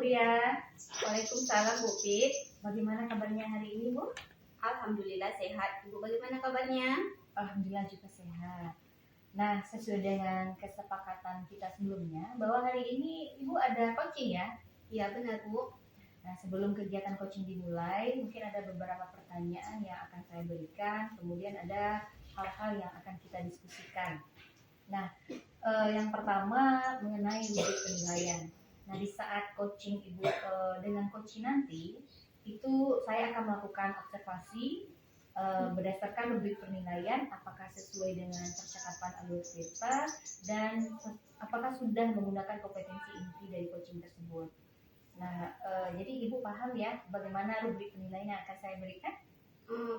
Ria. Waalaikumsalam Bu Pit. Bagaimana kabarnya hari ini, Bu? Alhamdulillah sehat. Ibu bagaimana kabarnya? Alhamdulillah juga sehat. Nah, sesuai dengan kesepakatan kita sebelumnya bahwa hari ini Ibu ada coaching ya? Iya benar Bu. Nah, sebelum kegiatan coaching dimulai, mungkin ada beberapa pertanyaan yang akan saya berikan, kemudian ada hal-hal yang akan kita diskusikan. Nah, yang pertama mengenai rubrik penilaian. Nah, di saat coaching Ibu dengan coaching nanti, itu saya akan melakukan observasi berdasarkan rubrik penilaian apakah sesuai dengan percakapan alur cerita dan apakah sudah menggunakan kompetensi inti dari coaching tersebut. Nah, jadi Ibu paham ya bagaimana rubrik penilaian yang akan saya berikan?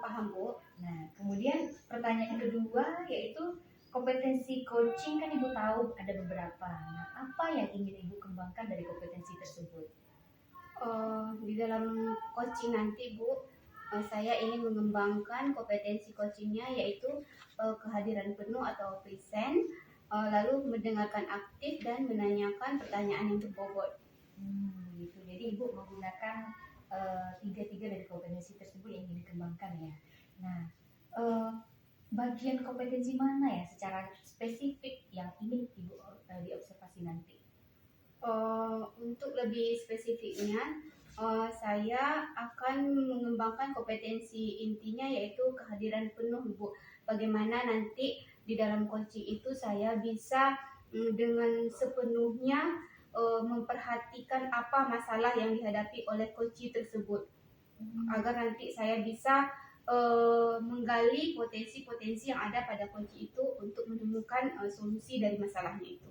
Paham Bu. Nah, kemudian pertanyaan kedua yaitu kompetensi coaching kan Ibu tahu ada beberapa. Nah, apa yang ingin Ibu kembangkan dari kompetensi tersebut? Di dalam coaching nanti Bu, saya ingin mengembangkan kompetensi coachingnya yaitu kehadiran penuh atau present, lalu mendengarkan aktif dan menanyakan pertanyaan yang berbobot. Gitu. Jadi Ibu menggunakan tiga dari kompetensi tersebut yang ingin dikembangkan ya. Nah, bagian kompetensi mana ya secara spesifik yang ingin Ibu diobservasi nanti? Untuk lebih spesifiknya, saya akan mengembangkan kompetensi intinya yaitu kehadiran penuh Bu. Bagaimana nanti di dalam coaching itu saya bisa dengan sepenuhnya memperhatikan apa masalah yang dihadapi oleh coach tersebut, agar nanti saya bisa menggali potensi-potensi yang ada pada coach itu untuk menemukan solusi dari masalahnya itu.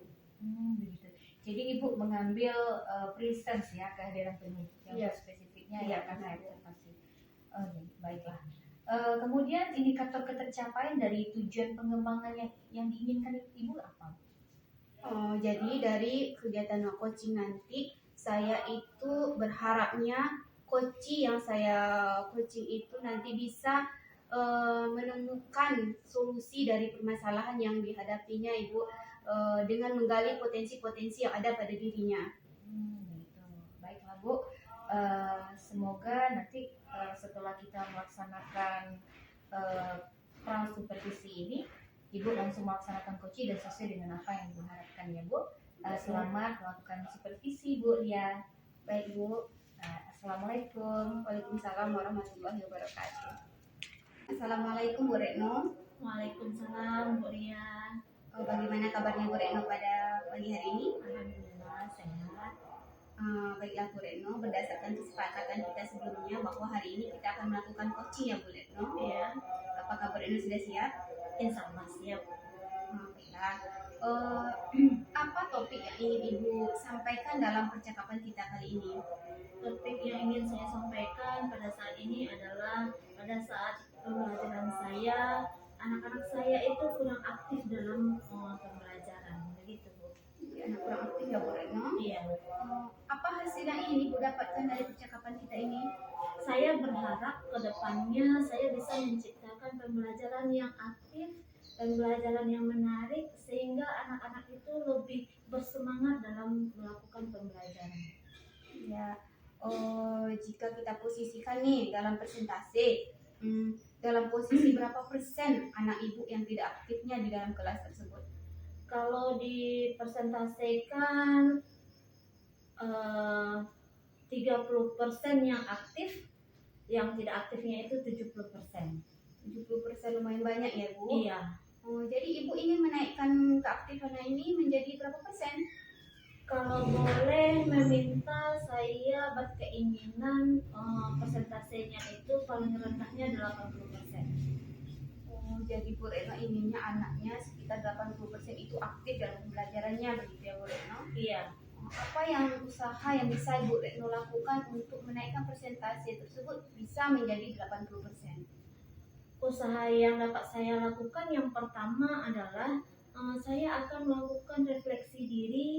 Begitu. Jadi Ibu mengambil presence ya, kehadiran penuh yang Iya. spesifiknya Iya, yang akan saya benar. observasi. Baiklah. Kemudian indikator ketercapaian dari tujuan pengembangan yang diinginkan Ibu apa? Jadi dari kegiatan coaching nanti saya itu berharapnya coach yang saya coaching itu nanti bisa menemukan solusi dari permasalahan yang dihadapinya Ibu, dengan menggali potensi-potensi yang ada pada dirinya. Gitu. Baiklah Bu. Semoga nanti setelah kita melaksanakan pra supervisi ini, Ibu langsung melaksanakan coaching dan sesuai dengan apa yang Ibu harapkan ya Bu. Selamat melakukan supervisi Bu Lia. Baik Bu. Assalamualaikum. Waalaikumsalam warahmatullahi wabarakatuh. Assalamualaikum Bu Retno. Waalaikumsalam Bu Ria. Bagaimana kabarnya Bu Retno pada pagi hari ini? Alhamdulillah sehat. Baiklah Bu Retno, berdasarkan kesepakatan kita sebelumnya bahwa hari ini kita akan melakukan coaching ya Bu Retno. Ya, Apakah Bu Retno sudah siap? insya Allah siap. Baiklah. Apa topik yang ingin Ibu sampaikan dalam percakapan kita kali ini? Topik yang ingin saya sampaikan pada saat ini adalah pada saat pembelajaran saya, anak-anak saya itu kurang aktif dalam pembelajaran, begitu Bu. Anak kurang aktif ya Bu Retno? Iya. Apa hasil yang ingin Ibu dapatkan dari percakapan kita ini? Saya berharap ke depannya saya bisa menciptakan pembelajaran yang aktif, pembelajaran yang menarik sehingga anak-anak itu lebih bersemangat dalam melakukan pembelajaran. Ya, jika kita posisikan nih dalam persentase, dalam posisi berapa persen anak Ibu yang tidak aktifnya di dalam kelas tersebut? Kalau dipersentasekan 30% yang aktif, yang tidak aktifnya itu 70%. 70% lumayan banyak ya Bu? Iya. Jadi Ibu ingin menaikkan keaktifannya ini menjadi berapa persen? Kalau boleh meminta, saya berkeinginan persentasenya itu paling rendahnya 80%. Jadi Bu Retno inginnya anaknya sekitar 80% itu aktif dalam pembelajarannya, begitu ya Bu Retno? Iya. Apa yang usaha yang bisa Bu Retno lakukan untuk menaikkan persentase tersebut bisa menjadi 80%? Usaha yang dapat saya lakukan yang pertama adalah saya akan melakukan refleksi diri,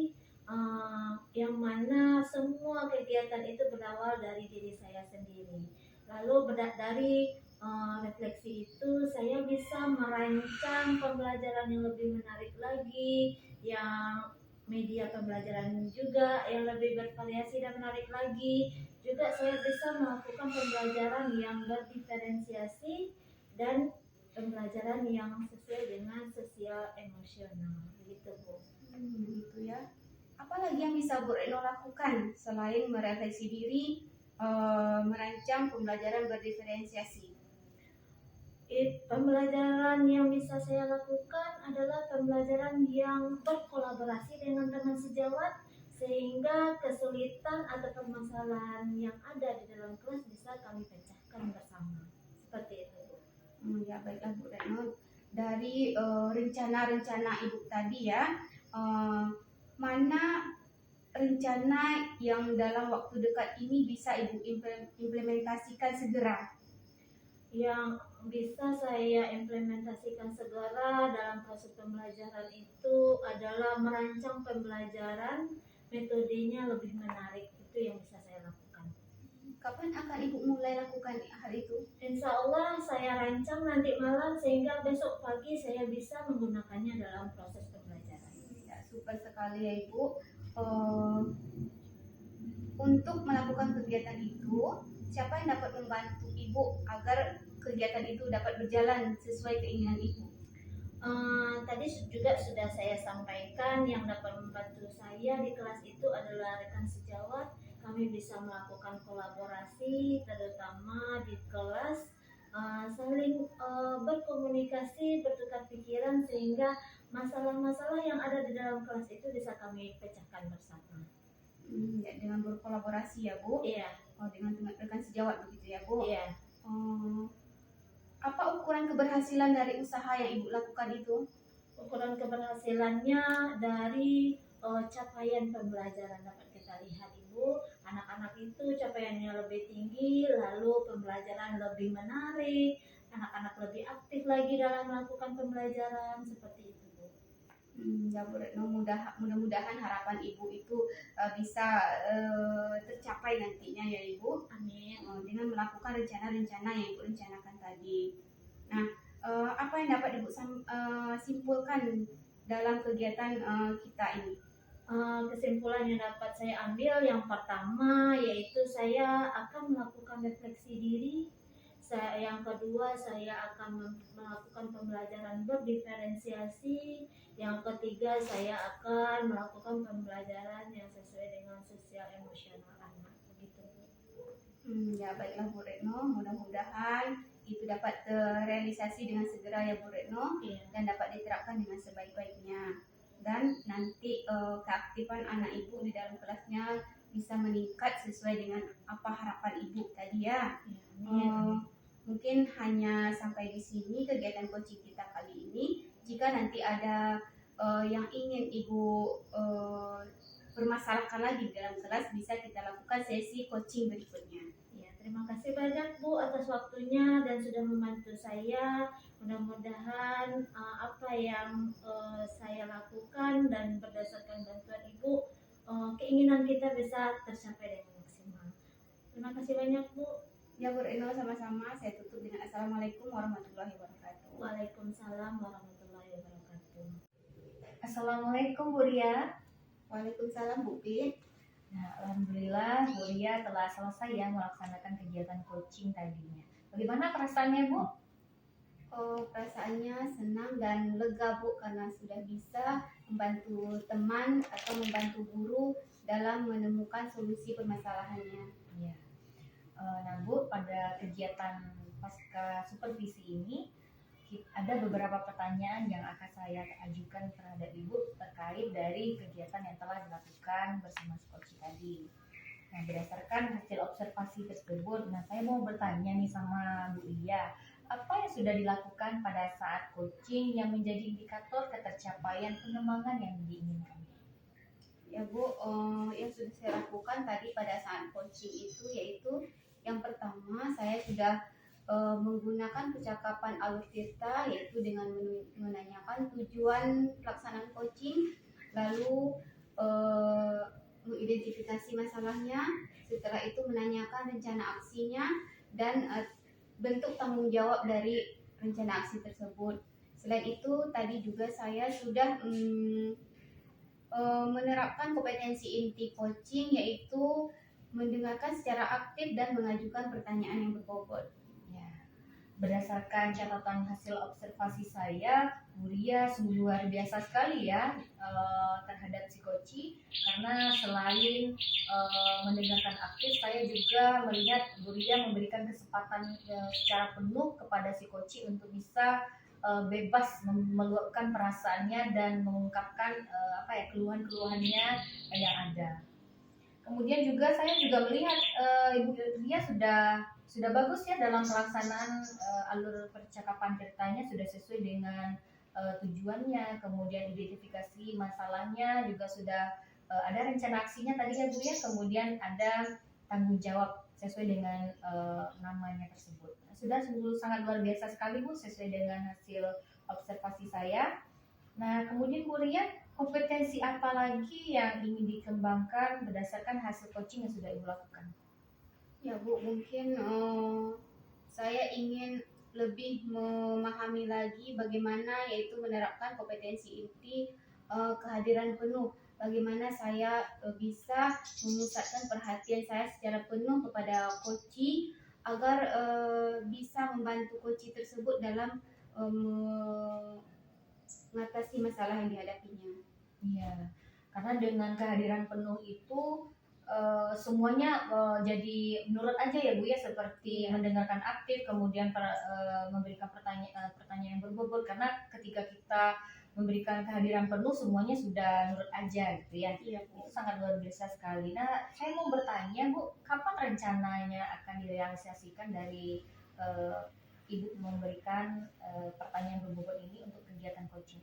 yang mana semua kegiatan itu berawal dari diri saya sendiri. Lalu dari refleksi itu saya bisa merancang pembelajaran yang lebih menarik lagi, yang media pembelajaran juga yang lebih bervariasi dan menarik lagi. Juga saya bisa melakukan pembelajaran yang berdiferensiasi dan pembelajaran yang sesuai dengan sosial emosional. Begitu, Bu. Gitu ya. Apalagi yang bisa Bu Retno lakukan selain merefleksi diri, merancang pembelajaran berdiferensiasi? Pembelajaran yang bisa saya lakukan adalah pembelajaran yang berkolaborasi dengan teman sejawat sehingga kesulitan atau permasalahan yang ada di dalam kelas bisa kami pecahkan bersama. Seperti itu, Bu. Ya baiklah Bu Retno. Dari rencana-rencana Ibu tadi ya, mana rencana yang dalam waktu dekat ini bisa Ibu implementasikan segera? Yang bisa saya implementasikan segera dalam proses pembelajaran itu adalah merancang pembelajaran, metodenya lebih menarik. Itu yang bisa saya lakukan. Kapan akan Ibu mulai lakukan hal itu? Insya Allah saya rancang nanti malam sehingga besok pagi saya bisa menggunakannya dalam proses pembelajaran. Ya, super sekali ya Ibu. Untuk melakukan kegiatan itu, siapa yang dapat membantu Ibu agar kegiatan itu dapat berjalan sesuai keinginan Ibu? Tadi juga sudah saya sampaikan yang dapat membantu saya di kelas itu adalah rekan sejawat. Kami bisa melakukan kolaborasi terutama di kelas, saling berkomunikasi, bertukar pikiran sehingga masalah-masalah yang ada di dalam kelas itu bisa kami pecahkan bersama. Ya, dengan berkolaborasi ya Bu. Iya. Dengan rekan sejawat begitu ya Bu. Iya. Apa ukuran keberhasilan dari usaha yang Ibu lakukan itu? Ukuran keberhasilannya dari capaian pembelajaran dapat kita lihat Ibu, anak-anak itu capaiannya lebih tinggi, lalu pembelajaran lebih menarik, anak-anak lebih aktif lagi dalam melakukan pembelajaran seperti itu Bu. Ya Bu Retno, mudah-mudahan harapan Ibu itu bisa tercapai nantinya ya Ibu. Amin. Dengan melakukan rencana-rencana yang Ibu rencanakan tadi. Nah, apa yang dapat Ibu simpulkan dalam kegiatan kita ini? Kesimpulan yang dapat saya ambil yang pertama yaitu saya akan melakukan refleksi diri. Yang kedua saya akan melakukan pembelajaran berdiferensiasi. Yang ketiga saya akan melakukan pembelajaran yang sesuai dengan sosial emosional anak. Begitu. Ya baiklah Bu Retno, mudah-mudahan itu dapat terrealisasi dengan segera ya Bu Retno. Iya. Dan dapat diterapkan dengan sebaik-baiknya. Dan nanti keaktifan anak Ibu di dalam kelasnya bisa meningkat sesuai dengan apa harapan Ibu tadi ya. Iya. Mungkin hanya sampai di sini kegiatan coaching kita kali ini. Jika nanti ada yang ingin Ibu permasalahkan lagi di dalam kelas, bisa kita lakukan sesi coaching berikutnya. Ya, terima kasih banyak Bu atas waktunya dan sudah membantu saya. Mudah-mudahan apa yang saya lakukan dan berdasarkan bantuan Ibu, keinginan kita bisa tercapai dengan maksimal. Terima kasih banyak Bu. Ya Bu Retno, sama-sama. Saya tutup dengan Assalamualaikum warahmatullahi wabarakatuh. Waalaikumsalam warahmatullahi wabarakatuh. Assalamualaikum Bu Ria. Waalaikumsalam Bu Pi. Nah, alhamdulillah Bu Ria telah selesai ya melaksanakan kegiatan coaching tadinya. Bagaimana perasaannya Bu? Perasaannya senang dan lega Bu karena sudah bisa membantu teman atau membantu guru dalam menemukan solusi permasalahannya. Iya. Nah Bu, pada kegiatan pasca supervisi ini ada beberapa pertanyaan yang akan saya ajukan terhadap Ibu terkait dari kegiatan yang telah dilakukan bersama coach tadi. Nah, berdasarkan hasil observasi tersebut, saya mau bertanya nih sama Bu Iya, apa yang sudah dilakukan pada saat coaching yang menjadi indikator ketercapaian pengembangan yang diinginkan? Ya Bu, yang sudah saya lakukan tadi pada saat coaching itu yaitu yang pertama saya sudah menggunakan percakapan alur tirta yaitu dengan menanyakan tujuan pelaksanaan coaching, lalu mengidentifikasi masalahnya, setelah itu menanyakan rencana aksinya dan bentuk tanggung jawab dari rencana aksi tersebut. Selain itu tadi juga saya sudah menerapkan kompetensi inti coaching, yaitu mendengarkan secara aktif dan mengajukan pertanyaan yang berbobot. Ya, berdasarkan catatan hasil observasi saya, Bu Ria sungguh luar biasa sekali ya terhadap psikoci, karena selain mendengarkan aktif, saya juga melihat Bu Ria memberikan kesempatan secara penuh kepada psikoci untuk bisa bebas meluapkan perasaannya dan mengungkapkan keluhan-keluhannya yang ada. Kemudian juga saya juga melihat Ibu Ria sudah bagus ya dalam pelaksanaan alur percakapan ceritanya, sudah sesuai dengan tujuannya, kemudian identifikasi masalahnya juga sudah ada rencana aksinya tadi ya Bu ya, kemudian ada tanggung jawab sesuai dengan namanya tersebut. Sudah sungguh sangat luar biasa sekali Bu, sesuai dengan hasil observasi saya. Nah, kemudian Bu Ria, kompetensi apa lagi yang ingin dikembangkan berdasarkan hasil coaching yang sudah Ibu lakukan? Ya Bu, mungkin saya ingin lebih memahami lagi bagaimana yaitu menerapkan kompetensi inti kehadiran penuh. Bagaimana saya bisa memusatkan perhatian saya secara penuh kepada coachee agar bisa membantu coachee tersebut dalam mengatasi masalah yang dihadapinya. Iya, karena dengan kehadiran penuh itu semuanya jadi menurut aja ya Bu ya, seperti mendengarkan aktif, kemudian memberikan pertanyaan yang berbobot, karena ketika kita memberikan kehadiran penuh semuanya sudah nurut aja gitu ya. Iya Itu Bu. sangat luar biasa sekali. Nah, saya mau bertanya Bu, kapan rencananya akan direalisasikan dari Ibu memberikan pertanyaan berbobot ini untuk kegiatan coaching?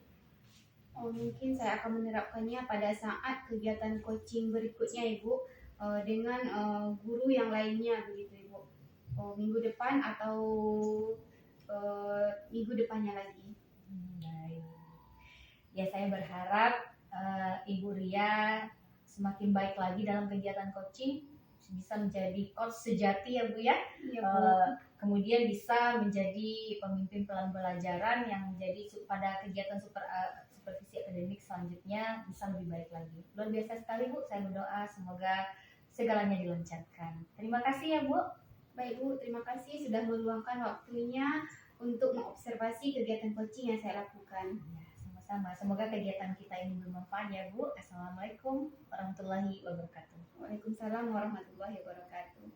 Mungkin saya akan menerapkannya pada saat kegiatan coaching berikutnya Ibu, dengan guru yang lainnya begitu Ibu. Minggu depan atau minggu depannya lagi. Baik. Ya, saya berharap Ibu Ria semakin baik lagi dalam kegiatan coaching, bisa menjadi coach sejati ya Bu ya. Iya Bu. Kemudian bisa menjadi pemimpin pembelajaran yang menjadi pada kegiatan supervisi akademik selanjutnya bisa lebih baik lagi. Luar biasa sekali Bu, saya berdoa semoga segalanya dilancarkan. Terima kasih ya Bu. Baik Bu, terima kasih sudah meluangkan waktunya untuk mengobservasi kegiatan coaching yang saya lakukan. Ya, sama-sama. Semoga kegiatan kita ini bermanfaat ya Bu. Assalamualaikum warahmatullahi wabarakatuh. Waalaikumsalam warahmatullahi wabarakatuh.